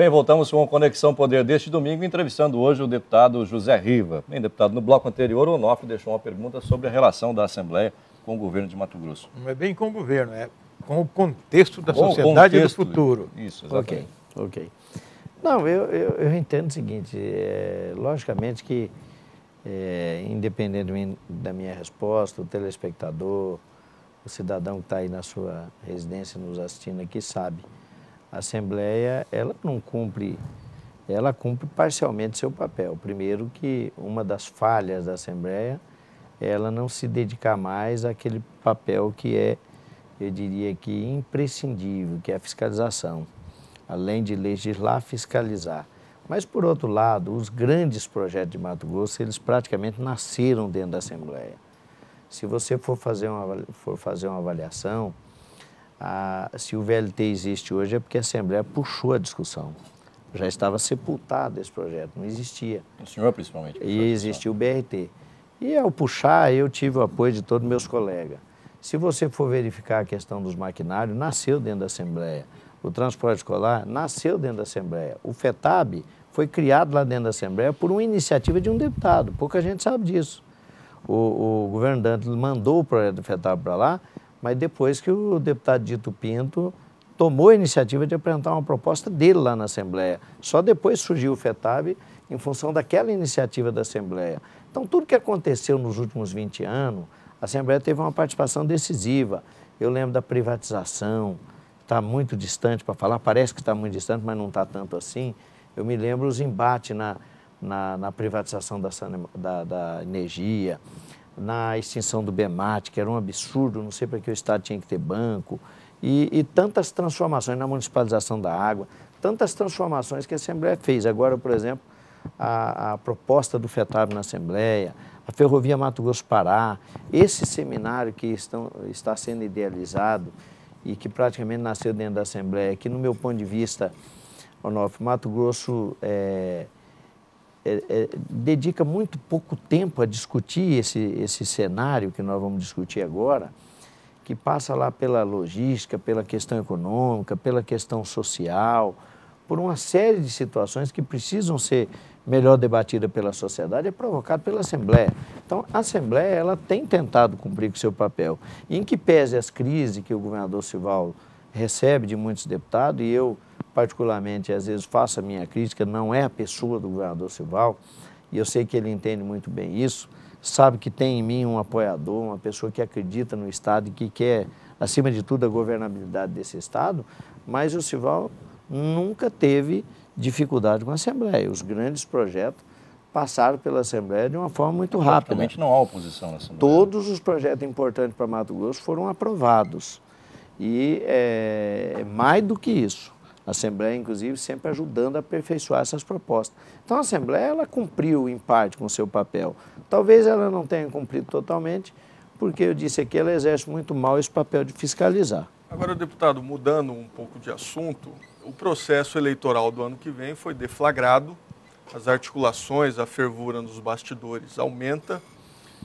Bem, voltamos com a Conexão Poder deste domingo, entrevistando hoje o deputado José Riva. Bem, deputado, no bloco anterior o Onofre deixou uma pergunta sobre a relação da Assembleia com o governo de Mato Grosso. Não é bem com o governo, é com o contexto da sociedade e do futuro. Isso, exatamente. Ok. Não, eu entendo o seguinte, logicamente que, independentemente da minha resposta, o telespectador, o cidadão que está aí na sua residência nos assistindo aqui sabe, a Assembleia, ela cumpre parcialmente seu papel. Primeiro que uma das falhas da Assembleia, ela não se dedicar mais àquele papel que é, eu diria que imprescindível, que é a fiscalização. Além de legislar, fiscalizar. Mas, por outro lado, os grandes projetos de Mato Grosso, eles praticamente nasceram dentro da Assembleia. Se você for fazer uma avaliação, se o VLT existe hoje é porque a Assembleia puxou a discussão. Já estava sepultado esse projeto, não existia. O senhor, principalmente. E existia o BRT. E ao puxar, eu tive o apoio de todos meus colegas. Se você for verificar a questão dos maquinários, nasceu dentro da Assembleia. O transporte escolar nasceu dentro da Assembleia. O FETAB foi criado lá dentro da Assembleia por uma iniciativa de um deputado. Pouca gente sabe disso. O governo Dantas mandou o projeto do FETAB para lá, mas depois que o deputado Dito Pinto tomou a iniciativa de apresentar uma proposta dele lá na Assembleia. Só depois surgiu o FETAB em função daquela iniciativa da Assembleia. Então, tudo que aconteceu nos últimos 20 anos, a Assembleia teve uma participação decisiva. Eu lembro da privatização, está muito distante para falar, parece que está muito distante, mas não está tanto assim. Eu me lembro os embates na privatização da energia, na extinção do BEMAT, que era um absurdo, não sei para que o Estado tinha que ter banco, e tantas transformações na municipalização da água, tantas transformações que a Assembleia fez. Agora, por exemplo, a proposta do FETAB na Assembleia, a Ferrovia Mato Grosso-Pará, esse seminário que está sendo idealizado e que praticamente nasceu dentro da Assembleia, que no meu ponto de vista, Onofre, Mato Grosso dedica muito pouco tempo a discutir esse cenário que nós vamos discutir agora, que passa lá pela logística, pela questão econômica, pela questão social, por uma série de situações que precisam ser melhor debatidas pela sociedade, é provocado pela Assembleia. Então, a Assembleia ela tem tentado cumprir com o seu papel. E em que pese as crises que o governador Sivaldo recebe de muitos deputados, e eu, particularmente, às vezes faço a minha crítica, não é a pessoa do governador Sivaldo, e eu sei que ele entende muito bem isso, sabe que tem em mim um apoiador, uma pessoa que acredita no Estado e que quer, acima de tudo, a governabilidade desse Estado, mas o Sivaldo nunca teve dificuldade com a Assembleia. Os grandes projetos passaram pela Assembleia de uma forma muito rápida. Praticamente não há oposição na Assembleia. Todos os projetos importantes para Mato Grosso foram aprovados. E mais do que isso, a Assembleia, inclusive, sempre ajudando a aperfeiçoar essas propostas. Então, a Assembleia, ela cumpriu, em parte, com o seu papel. Talvez ela não tenha cumprido totalmente, porque eu disse aqui, ela exerce muito mal esse papel de fiscalizar. Agora, deputado, mudando um pouco de assunto, o processo eleitoral do ano que vem foi deflagrado, as articulações, a fervura nos bastidores aumenta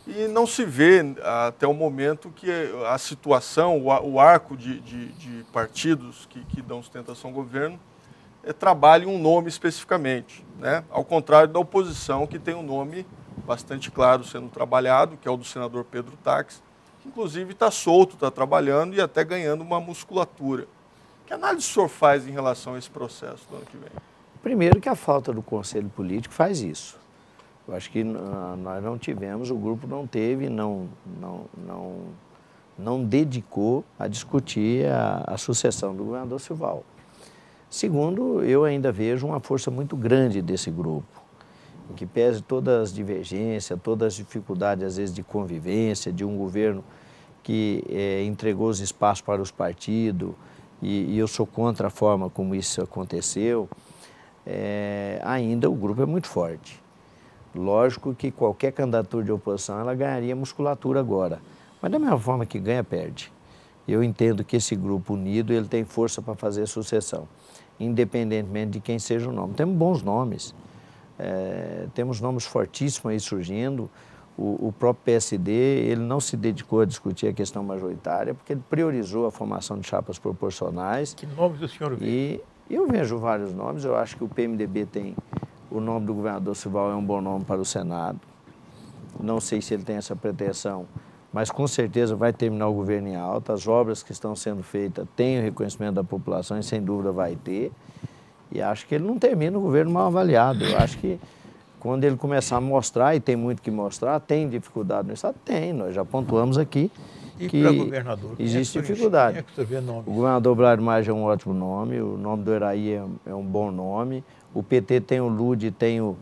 e não se vê até o momento que a situação, o arco de partidos que dão sustentação ao governo trabalhe um nome especificamente, né? Ao contrário da oposição, que tem um nome bastante claro sendo trabalhado, que é o do senador Pedro Taques, que inclusive está solto, está trabalhando e até ganhando uma musculatura. Que análise o senhor faz em relação a esse processo do ano que vem? Primeiro que a falta do Conselho Político faz isso. Eu acho que nós não tivemos, o grupo não teve, não dedicou a discutir a sucessão do governador Sivaldo. Segundo, eu ainda vejo uma força muito grande desse grupo, em que pese todas as divergências, todas as dificuldades, às vezes, de convivência, de um governo que entregou os espaços para os partidos, e eu sou contra a forma como isso aconteceu, ainda o grupo é muito forte. Lógico que qualquer candidatura de oposição, ela ganharia musculatura agora, mas da mesma forma que ganha, perde. Eu entendo que esse grupo unido, ele tem força para fazer sucessão, independentemente de quem seja o nome. Temos bons nomes, temos nomes fortíssimos aí surgindo. O próprio PSD, ele não se dedicou a discutir a questão majoritária, porque ele priorizou a formação de chapas proporcionais. Que nomes o senhor vê? Eu vejo vários nomes, eu acho que o PMDB tem o nome do governador Sival, é um bom nome para o Senado. Não sei se ele tem essa pretensão, mas com certeza vai terminar o governo em alta. As obras que estão sendo feitas têm o reconhecimento da população e sem dúvida vai ter. E acho que ele não termina o governo mal avaliado. Eu acho que quando ele começar a mostrar, e tem muito que mostrar, tem dificuldade no Estado? Tem, nós já pontuamos aqui. E que para governador? existe dificuldade. Quem é que você vê nome? O governador Blairo Maggi é um ótimo nome, o nome do Eraí é um bom nome. O PT tem o Lude, tem o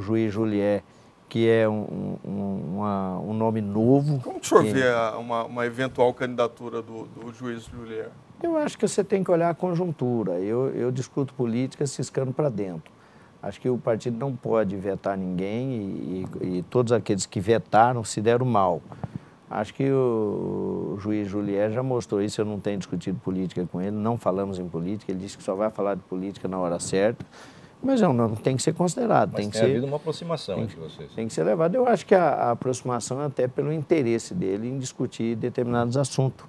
juiz Julier, que é um nome novo. Como que o senhor vê uma eventual candidatura do juiz Julier? Eu acho que você tem que olhar a conjuntura. Eu discuto política ciscando para dentro. Acho que o partido não pode vetar ninguém e todos aqueles que vetaram se deram mal. Acho que o juiz Julier já mostrou isso, eu não tenho discutido política com ele, não falamos em política, ele disse que só vai falar de política na hora certa, mas é um nome que tem que ser considerado. Mas tem havido uma aproximação entre vocês. Tem que ser levado. Eu acho que a aproximação é até pelo interesse dele em discutir determinados assuntos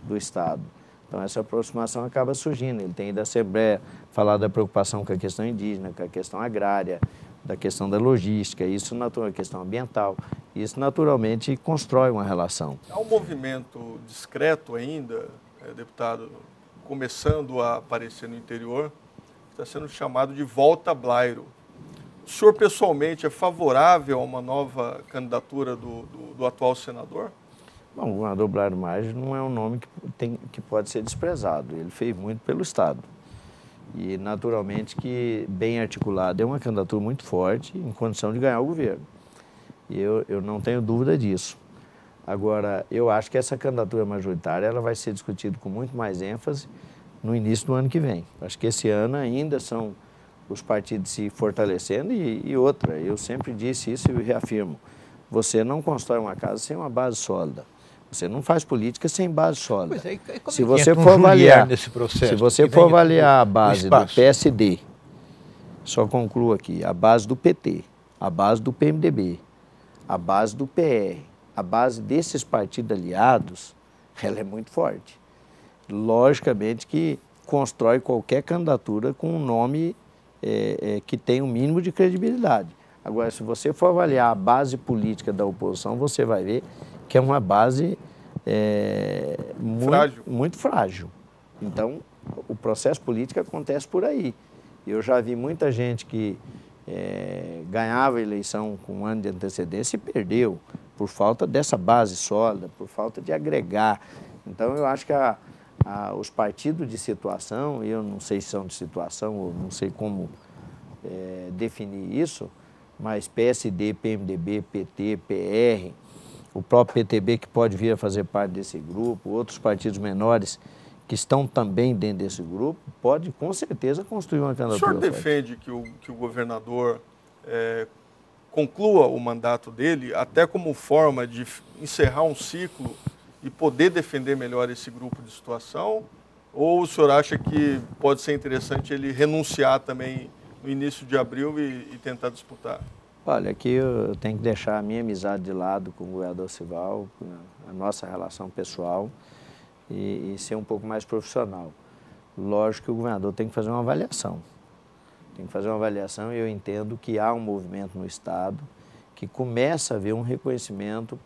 do Estado. Então essa aproximação acaba surgindo, ele tem ido à Assembleia, falar da preocupação com a questão indígena, com a questão agrária, da questão da logística, isso a questão ambiental, isso naturalmente constrói uma relação. Há um movimento discreto ainda, deputado, começando a aparecer no interior, que está sendo chamado de Volta Blairo. O senhor pessoalmente é favorável a uma nova candidatura do atual senador? Bom, o governador Blairo Maggi não é um nome que pode ser desprezado, ele fez muito pelo Estado. E, naturalmente, que bem articulado é uma candidatura muito forte em condição de ganhar o governo. E eu não tenho dúvida disso. Agora, eu acho que essa candidatura majoritária ela vai ser discutida com muito mais ênfase no início do ano que vem. Acho que esse ano ainda são os partidos se fortalecendo e outra, eu sempre disse isso e reafirmo, você não constrói uma casa sem uma base sólida. Você não faz política sem base sólida. Pois é, como se você for avaliar nesse processo, se você for avaliar a base do PSD, só concluo aqui, a base do PT, a base do PMDB, a base do PR, a base desses partidos aliados, ela é muito forte. Logicamente que constrói qualquer candidatura com um nome que tem um mínimo de credibilidade. Agora, se você for avaliar a base política da oposição, você vai ver que é uma base muito frágil. Então, o processo político acontece por aí. Eu já vi muita gente que ganhava a eleição com um ano de antecedência e perdeu por falta dessa base sólida, por falta de agregar. Então, eu acho que os partidos de situação, eu não sei se são de situação, ou não sei como definir isso, mas PSD, PMDB, PT, PR, o próprio PTB que pode vir a fazer parte desse grupo, outros partidos menores que estão também dentro desse grupo, pode com certeza construir uma candidatura. O senhor defende que o governador conclua o mandato dele até como forma de encerrar um ciclo e poder defender melhor esse grupo de situação? Ou o senhor acha que pode ser interessante ele renunciar também no início de abril e tentar disputar? Olha, aqui eu tenho que deixar a minha amizade de lado com o governador Sival, a nossa relação pessoal e ser um pouco mais profissional. Lógico que o governador tem que fazer uma avaliação. Tem que fazer uma avaliação e eu entendo que há um movimento no Estado que começa a haver um reconhecimento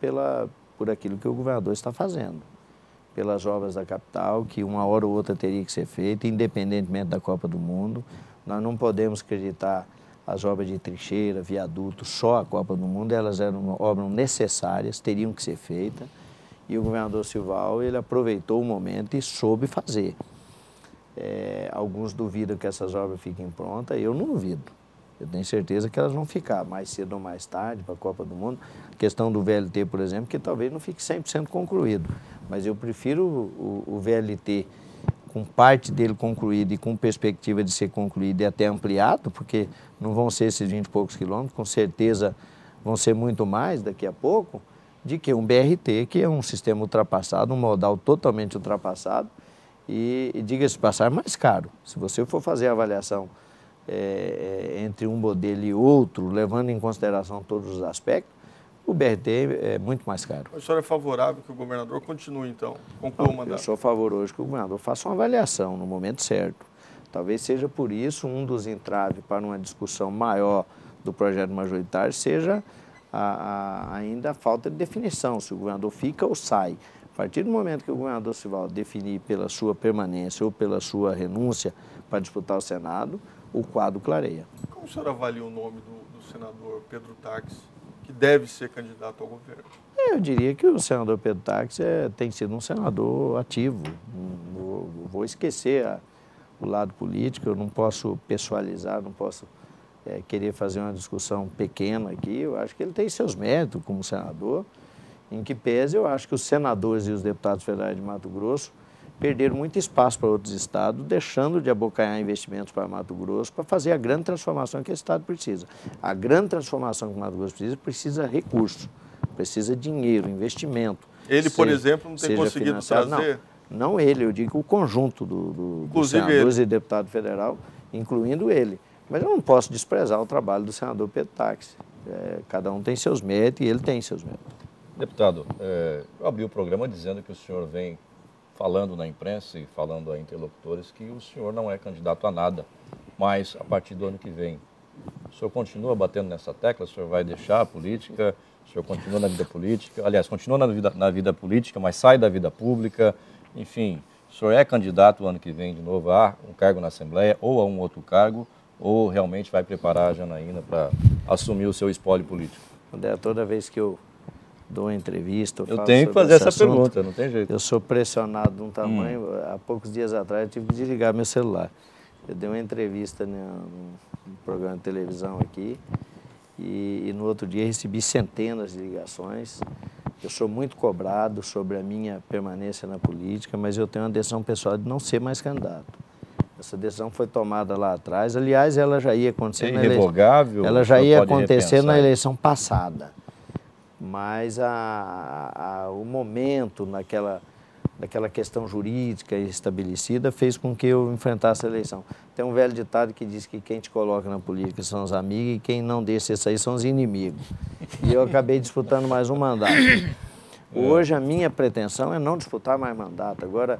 por aquilo que o governador está fazendo. Pelas obras da capital, que uma hora ou outra teria que ser feita, independentemente da Copa do Mundo. Nós não podemos acreditar as obras de trincheira, viaduto, só a Copa do Mundo, elas eram obras necessárias, teriam que ser feitas. E o governador Sival, ele aproveitou o momento e soube fazer. Alguns duvidam que essas obras fiquem prontas, eu não duvido. Eu tenho certeza que elas vão ficar mais cedo ou mais tarde para a Copa do Mundo. A questão do VLT, por exemplo, que talvez não fique 100% concluído. Mas eu prefiro o VLT com parte dele concluído e com perspectiva de ser concluído e até ampliado, porque não vão ser esses 20 e poucos quilômetros, com certeza vão ser muito mais daqui a pouco, de que um BRT, que é um sistema ultrapassado, um modal totalmente ultrapassado, e diga-se de passagem, mais caro. Se você for fazer a avaliação entre um modelo e outro, levando em consideração todos os aspectos, o BRT é muito mais caro. O senhor é favorável que o governador continue, então? Conclua o mandato. Eu sou a favor hoje que o governador faça uma avaliação no momento certo. Talvez seja por isso um dos entraves para uma discussão maior do projeto majoritário seja ainda a falta de definição, se o governador fica ou sai. A partir do momento que o governador Sivaldo definir pela sua permanência ou pela sua renúncia para disputar o Senado, o quadro clareia. Como o senhor avalia o nome do senador Pedro Taques, que deve ser candidato ao governo? Eu diria que o senador Pedro Taques tem sido um senador ativo. Vou esquecer o lado político, eu não posso pessoalizar, não posso querer fazer uma discussão pequena aqui. Eu acho que ele tem seus méritos como senador, em que pese eu acho que os senadores e os deputados federais de Mato Grosso perderam muito espaço para outros estados, deixando de abocanhar investimentos para Mato Grosso para fazer a grande transformação que esse estado precisa. A grande transformação que o Mato Grosso precisa recurso, precisa dinheiro, investimento. Ele, por exemplo, não tem conseguido trazer? Não ele, eu digo o conjunto dos senadores e deputado federal, incluindo ele. Mas eu não posso desprezar o trabalho do senador Pedro Taques. Cada um tem seus méritos e ele tem seus méritos. Deputado, eu abri o programa dizendo que o senhor vem falando na imprensa e falando a interlocutores que o senhor não é candidato a nada, mas a partir do ano que vem, o senhor continua batendo nessa tecla? O senhor vai deixar a política? O senhor continua na vida política? Aliás, continua na vida política, mas sai da vida pública? Enfim, o senhor é candidato ano que vem de novo a um cargo na Assembleia ou a um outro cargo? Ou realmente vai preparar a Janaína para assumir o seu espólio político? Toda vez que eu dou uma entrevista, eu tenho que fazer essa pergunta, não tem jeito. Eu sou pressionado de um tamanho. Há poucos dias atrás eu tive que desligar meu celular. Eu dei uma entrevista num programa de televisão aqui e no outro dia recebi centenas de ligações. Eu sou muito cobrado sobre a minha permanência na política, mas eu tenho uma decisão pessoal de não ser mais candidato. Essa decisão foi tomada lá atrás. Aliás, ela já ia acontecer na eleição. Irrevogável? Ela já ia acontecer na eleição passada. Mas o momento, naquela questão jurídica estabelecida, fez com que eu enfrentasse a eleição. Tem um velho ditado que diz que quem te coloca na política são os amigos e quem não deixa isso aí são os inimigos. E eu acabei disputando mais um mandato. Hoje a minha pretensão é não disputar mais mandato. Agora,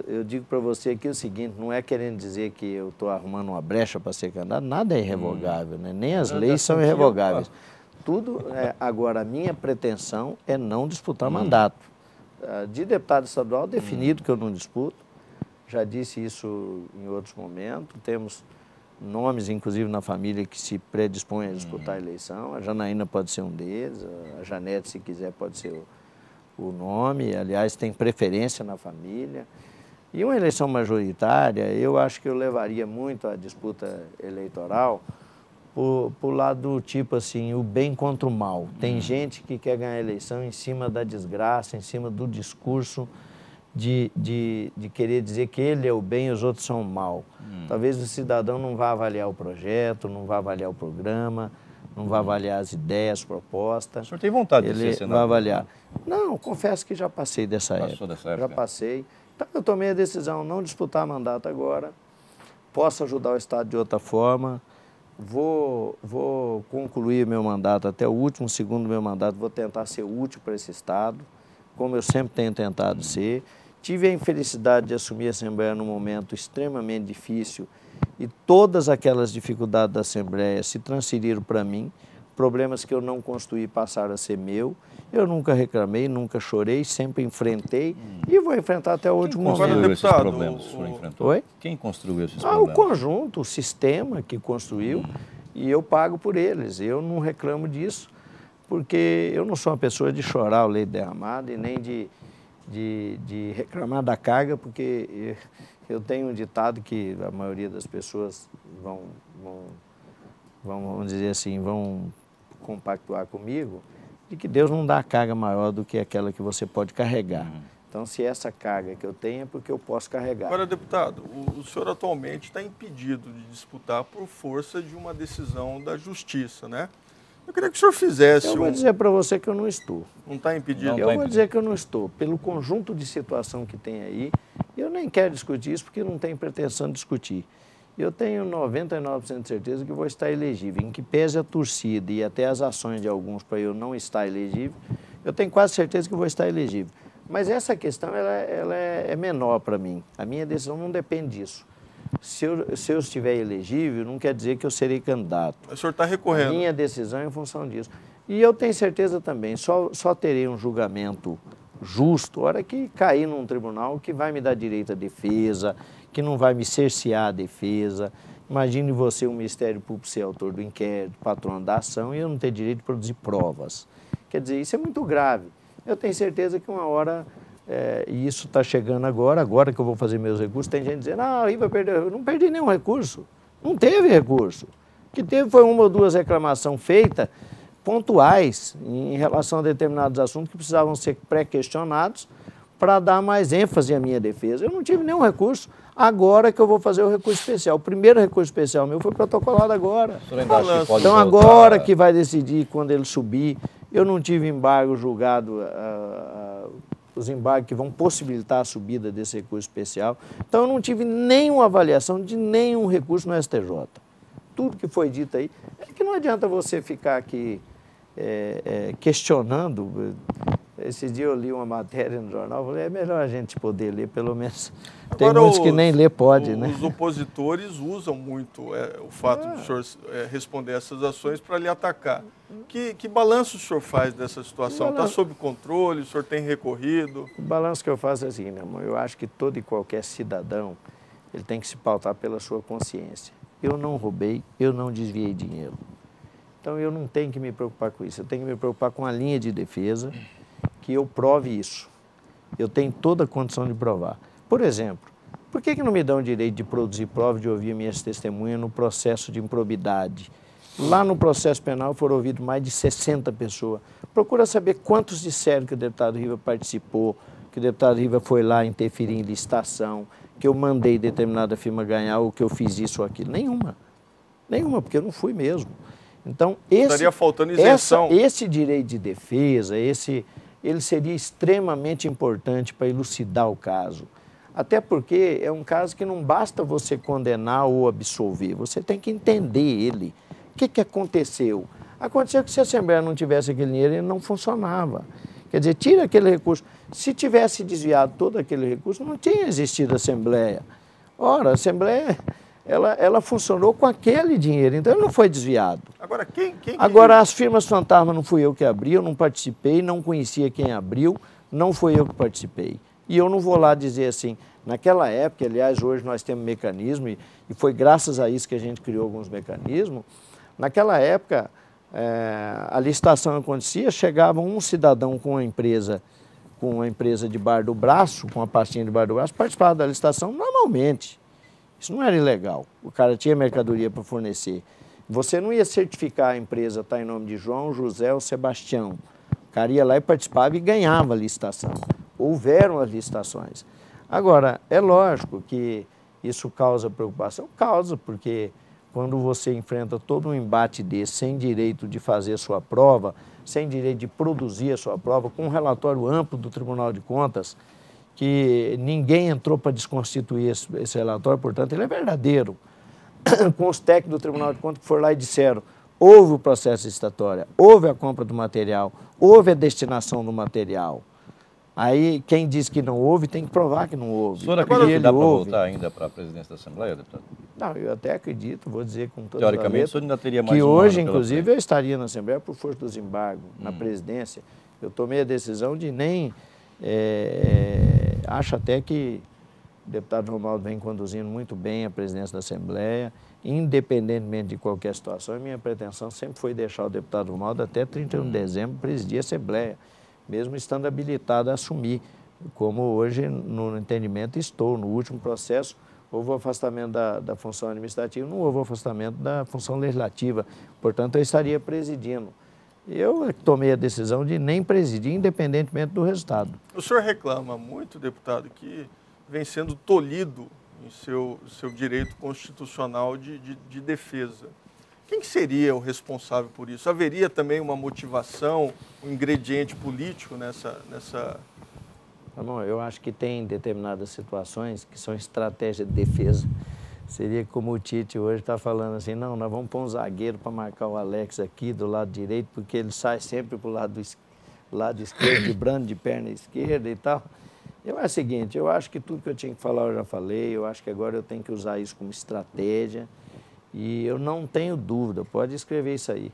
eu digo para você aqui o seguinte, não é querendo dizer que eu estou arrumando uma brecha para ser candidato, nada é irrevogável, né? Nem as leis são irrevogáveis. Tudo, agora, a minha pretensão é não disputar mandato. De deputado estadual, definido que eu não disputo, já disse isso em outros momentos, temos nomes, inclusive, na família que se predispõem a disputar a eleição, a Janaína pode ser um deles, a Janete, se quiser, pode ser o nome, aliás, tem preferência na família. E uma eleição majoritária, eu acho que eu levaria muito a disputa eleitoral por lado do tipo assim, o bem contra o mal. Tem gente que quer ganhar a eleição em cima da desgraça, em cima do discurso de querer dizer que ele é o bem e os outros são o mal. Talvez o cidadão não vá avaliar o projeto, não vá avaliar o programa, não vá avaliar as ideias, as propostas. O senhor tem vontade de ser senador? Ele vai avaliar. Não, confesso que já passei dessa época. Já passei. Então eu tomei a decisão de não disputar mandato agora, posso ajudar o Estado de outra forma. Vou concluir meu mandato até o último segundo do meu mandato, vou tentar ser útil para esse Estado, como eu sempre tenho tentado ser. Tive a infelicidade de assumir a Assembleia num momento extremamente difícil e todas aquelas dificuldades da Assembleia se transferiram para mim, problemas que eu não construí passaram a ser meu. Eu nunca reclamei, nunca chorei, sempre enfrentei e vou enfrentar até o último momento. Quem construiu esses problemas que o senhor enfrentou? Oi? Quem construiu esses problemas? O conjunto, o sistema que construiu e eu pago por eles. Eu não reclamo disso, porque eu não sou uma pessoa de chorar o leite derramado e nem de reclamar da carga, porque eu tenho um ditado que a maioria das pessoas vamos dizer assim, vão compactuar comigo, de que Deus não dá carga maior do que aquela que você pode carregar. Então, se essa carga que eu tenho é porque eu posso carregar. Agora, deputado, o senhor atualmente está impedido de disputar por força de uma decisão da Justiça, né? Eu queria que o senhor fizesse Eu vou dizer para você que eu não estou. Não está impedido? Eu vou dizer que eu não estou. Pelo conjunto de situação que tem aí, eu nem quero discutir isso porque não tenho pretensão de discutir. eu tenho 99% de certeza que vou estar elegível. Em que pese a torcida e até as ações de alguns para eu não estar elegível, eu tenho quase certeza que vou estar elegível. Mas essa questão ela é menor para mim. A minha decisão não depende disso. Se eu estiver elegível, não quer dizer que eu serei candidato. O senhor está recorrendo. A minha decisão é em função disso. E eu tenho certeza também, só terei um julgamento justo a hora que cair num tribunal que vai me dar direito à defesa, que não vai me cercear a defesa. Imagine você, o Ministério Público, ser autor do inquérito, patrono da ação, e eu não ter direito de produzir provas. Quer dizer, isso é muito grave. Eu tenho certeza que uma hora, e isso está chegando agora que eu vou fazer meus recursos, tem gente dizendo, ah, aí vai perder. Eu não perdi nenhum recurso. Não teve recurso. O que teve foi uma ou duas reclamações feitas, pontuais, em relação a determinados assuntos que precisavam ser pré-questionados para dar mais ênfase à minha defesa. Eu não tive nenhum recurso. Agora que eu vou fazer o recurso especial. O primeiro recurso especial meu foi protocolado agora. Então agora que vai decidir quando ele subir. Eu não tive embargo julgado, os embargos que vão possibilitar a subida desse recurso especial. Então eu não tive nenhuma avaliação de nenhum recurso no STJ. Tudo que foi dito aí, é que não adianta você ficar aqui questionando. Esse dia eu li uma matéria no jornal, falei, é melhor a gente poder ler, pelo menos. Tem agora, muitos que nem ler pode, né? Os opositores usam muito o fato de o senhor responder essas ações para lhe atacar. Que balanço o senhor faz dessa situação? Está sob controle? O senhor tem recorrido? O balanço que eu faço é assim, meu irmão, eu acho que todo e qualquer cidadão, ele tem que se pautar pela sua consciência. Eu não roubei, eu não desviei dinheiro. Então eu não tenho que me preocupar com isso, eu tenho que me preocupar com a linha de defesa, que eu prove isso. Eu tenho toda a condição de provar. Por exemplo, por que não me dão o direito de produzir prova, de ouvir minhas testemunhas no processo de improbidade? Lá no processo penal foram ouvidos mais de 60 pessoas. Procura saber quantos disseram que o deputado Riva participou, que o deputado Riva foi lá interferir em licitação, que eu mandei determinada firma ganhar ou que eu fiz isso ou aquilo. Nenhuma. Nenhuma, porque eu não fui mesmo. Então, estaria faltando isenção. Esse direito de defesa, ele seria extremamente importante para elucidar o caso. Até porque é um caso que não basta você condenar ou absolver, você tem que entender ele. O que aconteceu? Aconteceu que se a Assembleia não tivesse aquele dinheiro, ele não funcionava. Quer dizer, tira aquele recurso. Se tivesse desviado todo aquele recurso, não tinha existido a Assembleia. Ora, a Assembleia, ela funcionou com aquele dinheiro, então ele não foi desviado. Agora, Agora, as firmas fantasma não fui eu que abri, eu não participei, não conhecia quem abriu, não foi eu que participei. E eu não vou lá dizer assim, naquela época, aliás, hoje nós temos mecanismo, e foi graças a isso que a gente criou alguns mecanismos, naquela época, a licitação acontecia, chegava um cidadão com uma empresa debaixo do braço, com uma pastinha debaixo do braço, participava da licitação normalmente. Isso não era ilegal, o cara tinha mercadoria para fornecer. Você não ia certificar a empresa, está em nome de João, José ou Sebastião. O cara ia lá e participava e ganhava a licitação. Houveram as licitações. Agora, é lógico que isso causa preocupação? Causa, porque quando você enfrenta todo um embate desse, sem direito de fazer a sua prova, sem direito de produzir a sua prova, com um relatório amplo do Tribunal de Contas, que ninguém entrou para desconstituir esse relatório, portanto, ele é verdadeiro. Com os técnicos do Tribunal de Contas que foram lá e disseram, houve o processo licitatório, houve a compra do material, houve a destinação do material. Aí, quem diz que não houve, tem que provar que não houve. O senhor acredita que dá para voltar ainda para a presidência da Assembleia, deputado? Não, eu até acredito, vou dizer com toda teoricamente, o senhor ainda teria mais que hoje, ano inclusive, eu estaria na Assembleia por força dos embargos, na presidência. Eu tomei a decisão de nem... acho até que o deputado Romualdo vem conduzindo muito bem a presidência da Assembleia, independentemente de qualquer situação. A minha pretensão sempre foi deixar o deputado Romualdo até 31 de dezembro presidir a Assembleia, mesmo estando habilitado a assumir, como hoje, no entendimento, estou. No último processo, houve o afastamento da função administrativa, não houve o afastamento da função legislativa. Portanto, eu estaria presidindo. Eu tomei a decisão de nem presidir, independentemente do resultado. O senhor reclama muito, deputado, que vem sendo tolhido em seu direito constitucional de defesa. Quem que seria o responsável por isso? Haveria também uma motivação, um ingrediente político nessa... Não, eu acho que tem determinadas situações que são estratégia de defesa. Seria como o Tite hoje está falando assim, não, nós vamos pôr um zagueiro para marcar o Alex aqui do lado direito, porque ele sai sempre para o lado esquerdo, vibrando de perna esquerda e tal. Eu acho o seguinte, eu acho que tudo que eu tinha que falar eu já falei, eu acho que agora eu tenho que usar isso como estratégia e eu não tenho dúvida, pode escrever isso aí.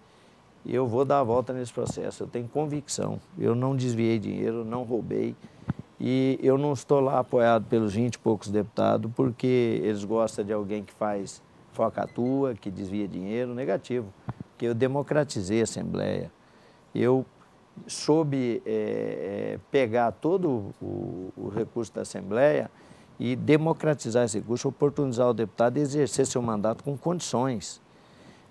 Eu vou dar a volta nesse processo, eu tenho convicção, eu não desviei dinheiro, não roubei e eu não estou lá apoiado pelos 20 e poucos deputados porque eles gostam de alguém que faz falcatrua, que desvia dinheiro, negativo, porque eu democratizei a Assembleia, eu soube pegar todo o recurso da Assembleia e democratizar esse recurso, oportunizar o deputado a exercer seu mandato com condições.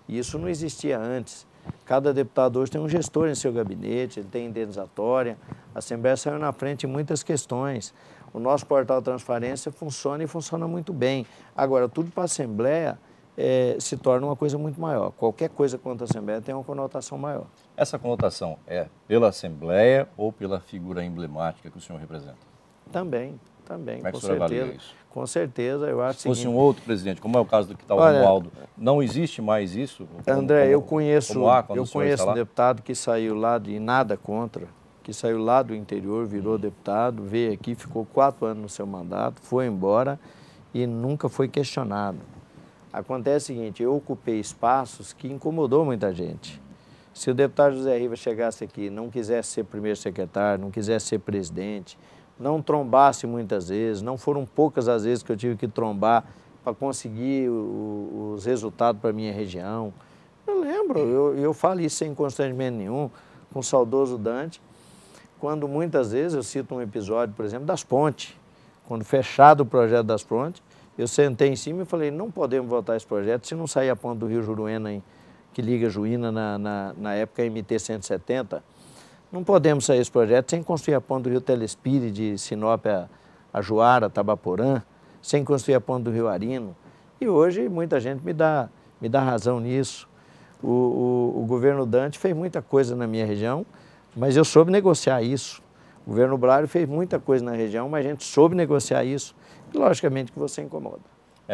Isso não existia antes. Cada deputado hoje tem um gestor em seu gabinete, ele tem indenizatória. A Assembleia saiu na frente em muitas questões. O nosso portal Transparência funciona e funciona muito bem. Agora, tudo para a Assembleia se torna uma coisa muito maior. Qualquer coisa contra a Assembleia tem uma conotação maior. Essa conotação é pela Assembleia ou pela figura emblemática que o senhor representa? Também, Como é que o senhor avalia isso? Com certeza, eu acho que... Se fosse um outro presidente, como é o caso do que está o Romualdo, não existe mais isso? André, eu conheço um deputado que saiu lá de nada contra, que saiu lá do interior, virou deputado, veio aqui, ficou 4 anos no seu mandato, foi embora e nunca foi questionado. Acontece o seguinte, eu ocupei espaços que incomodou muita gente. Se o deputado José Riva chegasse aqui, não quisesse ser primeiro secretário, não quisesse ser presidente, não trombasse muitas vezes, não foram poucas as vezes que eu tive que trombar para conseguir os resultados para a minha região. Eu lembro, eu falo isso sem constrangimento nenhum, com o saudoso Dante, quando muitas vezes eu cito um episódio, por exemplo, das pontes. Quando fechado o projeto das pontes, eu sentei em cima e falei, não podemos votar esse projeto se não sair a ponte do Rio Juruena, que liga Juína na época MT-170, não podemos sair esse projeto sem construir a ponte do Rio Telespire, de Sinop a Juara, Tabaporã, sem construir a ponte do Rio Arino. E hoje muita gente me dá razão nisso. O governo Dante fez muita coisa na minha região, mas eu soube negociar isso. O governo Brário fez muita coisa na região, mas a gente soube negociar isso. E logicamente que você incomoda.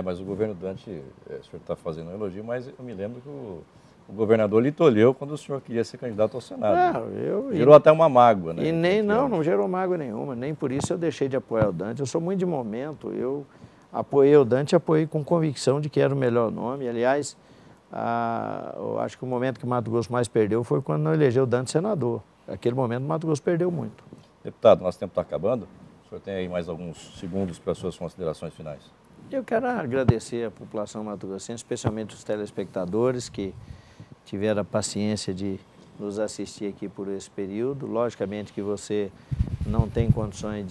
Mas o governo Dante, o senhor está fazendo um elogio, mas eu me lembro que o governador lhe tolheu quando o senhor queria ser candidato ao Senado. Gerou até uma mágoa, né? E não gerou mágoa nenhuma, nem por isso eu deixei de apoiar o Dante. Eu sou muito de momento, eu apoiei o Dante, apoiei com convicção de que era o melhor nome. Aliás, eu acho que o momento que o Mato Grosso mais perdeu foi quando não elegeu o Dante senador. Naquele momento o Mato Grosso perdeu muito. Deputado, nosso tempo está acabando. O senhor tem aí mais alguns segundos para as suas considerações finais. Eu quero agradecer a população mato-grossense, especialmente os telespectadores que tiveram a paciência de nos assistir aqui por esse período. Logicamente que você não tem condições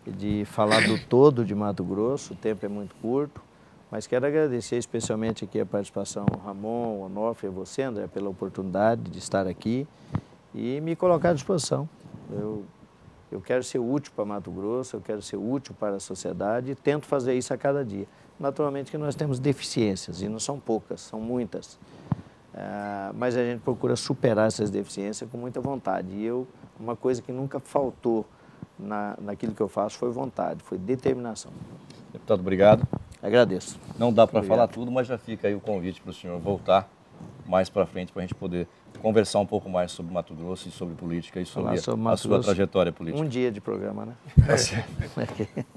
de falar do todo de Mato Grosso, o tempo é muito curto, mas quero agradecer especialmente aqui a participação do Ramon, o Onofre e você, André, pela oportunidade de estar aqui e me colocar à disposição. Eu quero ser útil para Mato Grosso, eu quero ser útil para a sociedade e tento fazer isso a cada dia. Naturalmente que nós temos deficiências, e não são poucas, são muitas. Mas a gente procura superar essas deficiências com muita vontade. E uma coisa que nunca faltou naquilo que eu faço foi vontade, foi determinação. Deputado, obrigado. Agradeço. Não dá para falar tudo, mas já fica aí o convite para o senhor voltar mais para frente para a gente poder conversar um pouco mais sobre Mato Grosso e sobre política e sobre a sua trajetória política. Um dia de programa, né?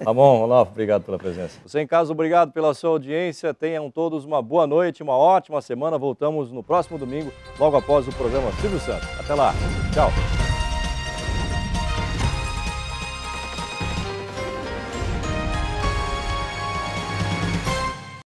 Ramon, Onofre, obrigado pela presença. Você em casa, obrigado pela sua audiência. Tenham todos uma boa noite, uma ótima semana. Voltamos no próximo domingo, logo após o programa Silvio Santos. Até lá. Tchau.